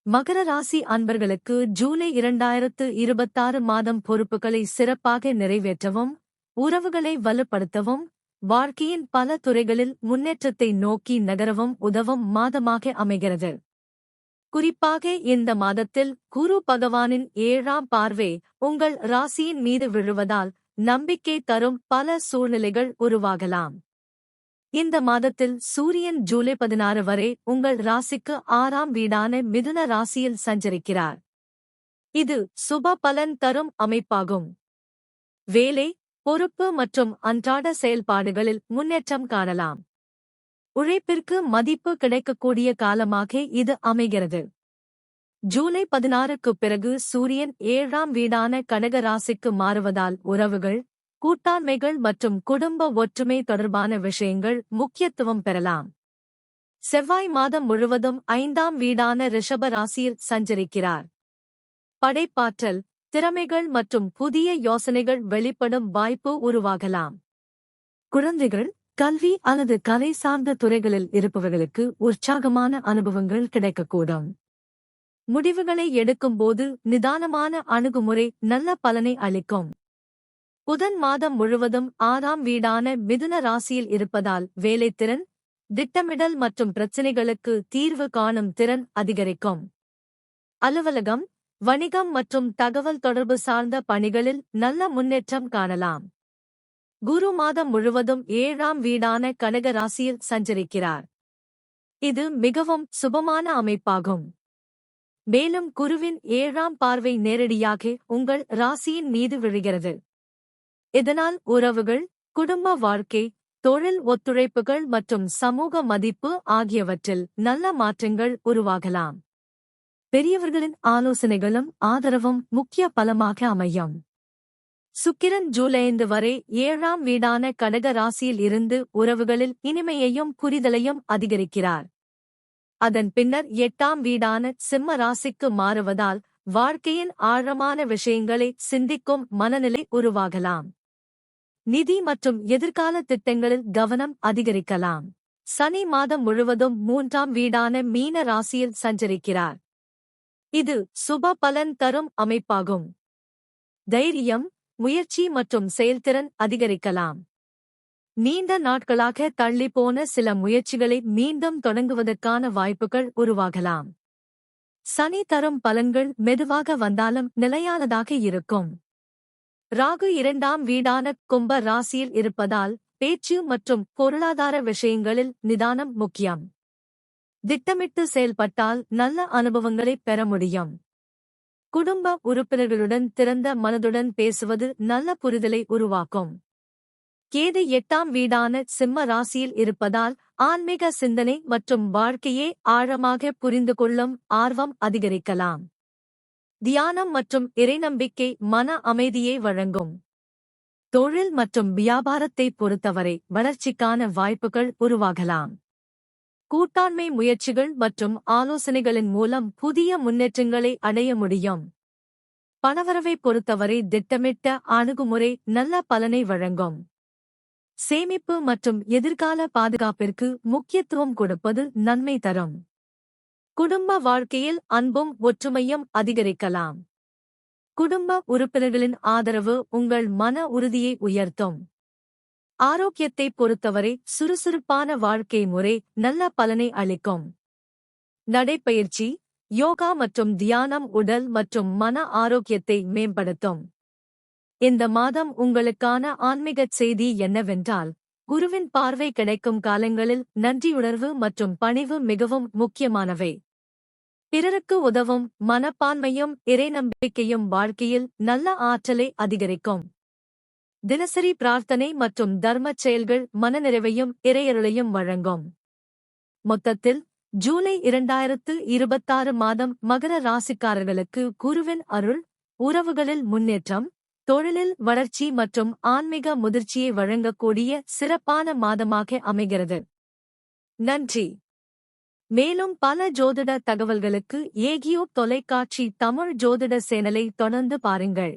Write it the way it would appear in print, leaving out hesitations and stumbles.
மகர ராசி அன்பர்களுக்கு ஜூலை 2026 மாதம் பொறுப்புகளை சிறப்பாக நிறைவேற்றவும், உறவுகளை வலுப்படுத்தவும், வாழ்க்கையின் பல துறைகளில் முன்னேற்றத்தை நோக்கி நகரவும் உதவும் மாதமாக அமைகிறது. குறிப்பாக இந்த மாதத்தில் குரு பகவானின் 7ஆம் பார்வை உங்கள் ராசியின் மீது விழுவதால் நம்பிக்கை தரும் பல சூழ்நிலைகள் உருவாகலாம். இந்த மாதத்தில் சூரியன் ஜூலை 16 வரை உங்கள் ராசிக்கு 6ஆம் வீடான மிதுன ராசியில் சஞ்சரிக்கிறார். இது சுப பலன் தரும் அமைப்பாகும். வேலை, பொறுப்பு மற்றும் அன்றாட செயல்பாடுகளில் முன்னேற்றம் காணலாம். உழைப்பிற்கு மதிப்பு கிடைக்கக்கூடிய காலமாக இது அமைகிறது. ஜூலை 16க்குப் பிறகு சூரியன் 7ஆம் வீடான கடக ராசிக்கு மாறுவதால் உறவுகள், கூட்டாண்மைகள் மற்றும் குடும்ப ஒற்றுமை தொடர்பான விஷயங்கள் முக்கியத்துவம் பெறலாம். செவ்வாய் மாதம் முழுவதும் 5ஆம் வீடான ரிஷப ராசியில் சஞ்சரிக்கிறார். படைப்பாற்றல், திறமைகள் மற்றும் புதிய யோசனைகள் வெளிப்படும் வாய்ப்பு உருவாகலாம். குழந்தைகள், கல்வி அல்லது கலை சார்ந்த துறைகளில் இருப்பவர்களுக்கு உற்சாகமான அனுபவங்கள் கிடைக்கக்கூடும். முடிவுகளை எடுக்கும்போது நிதானமான அணுகுமுறை நல்ல பலனை அளிக்கும். புதன் மாதம் முழுவதும் 6ஆம் வீடான மிதுன ராசியில் இருப்பதால் வேலைத்திறன், திட்டமிடல் மற்றும் பிரச்சினைகளுக்கு தீர்வு காணும் திறன் அதிகரிக்கும். அலுவலகம், வணிகம் மற்றும் தகவல் தொடர்பு சார்ந்த பணிகளில் நல்ல முன்னேற்றம் காணலாம். குரு மாதம் முழுவதும் 7ஆம் வீடான கடக ராசியில் சஞ்சரிக்கிறார். இது மிகவும் சுபமான அமைப்பாகும். மேலும் குருவின் 7ஆம் பார்வை நேரடியாக உங்கள் ராசியின் மீது விழுகிறது. இதனால் உறவுகள், குடும்ப வாழ்க்கை, தொழில் ஒத்துழைப்புகள் மற்றும் சமூக மதிப்பு ஆகியவற்றில் நல்ல மாற்றங்கள் உருவாகலாம். பெரியவர்களின் ஆலோசனைகளும் ஆதரவும் முக்கிய பலமாக அமையும். சுக்கிரன் ஜூலை 5 வரை 7ஆம் வீடான கடக ராசியில் இருந்து உறவுகளில் இனிமையையும் புரிதலையும் அதிகரிக்கிறார். அதன் பின்னர் 8ஆம் வீடான சிம்ம ராசிக்கு மாறுவதால் வாழ்க்கையின் ஆழமான விஷயங்களை சிந்திக்கும் மனநிலை உருவாகலாம். நிதி மற்றும் எதிர்கால திட்டங்களில் கவனம் அதிகரிக்கலாம். சனி மாதம் முழுவதும் 3ஆம் வீடான மீன ராசியில் சஞ்சரிக்கிறார். இது சுப பலன் தரும் அமைப்பாகும். தைரியம், முயற்சி மற்றும் செயல்திறன் அதிகரிக்கலாம். நீண்ட நாட்களாக தள்ளிப்போன சில முயற்சிகளை மீண்டும் தொடங்குவதற்கான வாய்ப்புகள் உருவாகலாம். சனி தரும் பலன்கள் மெதுவாக வந்தாலும் நிலையானதாக இருக்கும். ராகு 2ஆம் வீடான கும்ப ராசியில் இருப்பதால் பேச்சு மற்றும் பொருளாதார விஷயங்களில் நிதானம் முக்கியம். திட்டமிட்டு செயல்பட்டால் நல்ல அனுபவங்களைப் பெற முடியும். குடும்ப உறுப்பினர்களுடன் திறந்த மனதுடன் பேசுவது நல்ல புரிதலை உருவாக்கும். கேது 8ஆம் வீடான சிம்ம ராசியில் இருப்பதால் ஆன்மீக சிந்தனை மற்றும் வாழ்க்கையை ஆழமாக புரிந்து கொள்ளும் ஆர்வம் அதிகரிக்கலாம். தியானம் மற்றும் இறைநம்பிக்கை மன அமைதியை வழங்கும். தொழில் மற்றும் வியாபாரத்தை பொறுத்தவரை வளர்ச்சிக்கான வாய்ப்புகள் உருவாகலாம். கூட்டாண்மை முயற்சிகள் மற்றும் ஆலோசனைகளின் மூலம் புதிய முன்னேற்றங்களை அடைய முடியும். பணவரவை பொறுத்தவரை திட்டமிட்ட அணுகுமுறை நல்ல பலனை வழங்கும். சேமிப்பு மற்றும் எதிர்கால பாதுகாப்பிற்கு முக்கியத்துவம் கொடுப்பது நன்மை தரும். குடும்ப வாழ்க்கையில் அன்பும் ஒற்றுமையும் அதிகரிக்கலாம். குடும்ப உறுப்பினர்களின் ஆதரவு உங்கள் மன உறுதியை உயர்த்தும். ஆரோக்கியத்தை பொறுத்தவரை சுறுசுறுப்பான வாழ்க்கை முறை நல்ல பலனை அளிக்கும். நடைப்பயிற்சி, யோகா மற்றும் தியானம் உடல் மற்றும் மன ஆரோக்கியத்தை மேம்படுத்தும். இந்த மாதம் உங்களுக்கான ஆன்மீகச் செய்தி என்னவென்றால், குருவின் பார்வை கிடைக்கும் காலங்களில் நன்றியுணர்வு மற்றும் பணிவு மிகவும் முக்கியமானவை. பிறருக்கு உதவும் மனப்பான்மையும் இறைநம்பிக்கையும் வாழ்க்கையில் நல்ல ஆற்றலை அதிகரிக்கும். தினசரி பிரார்த்தனை மற்றும் தர்மச் செயல்கள் மனநிறைவையும் இறையருளையும் வழங்கும். மொத்தத்தில் ஜூலை 2026 மாதம் மகர ராசிக்காரர்களுக்கு குருவின் அருள், உறவுகளில் முன்னேற்றம், தொழிலில் வளர்ச்சி மற்றும் ஆன்மீக முதிர்ச்சியை வழங்கக்கூடிய சிறப்பான மாதமாக அமைகிறது. நன்றி. மேலும் பல ஜோதிட தகவல்களுக்கு ஏகியோ தொலைக்காட்சி தமிழ் ஜோதிட சேனலை தொடர்ந்து பாருங்கள்.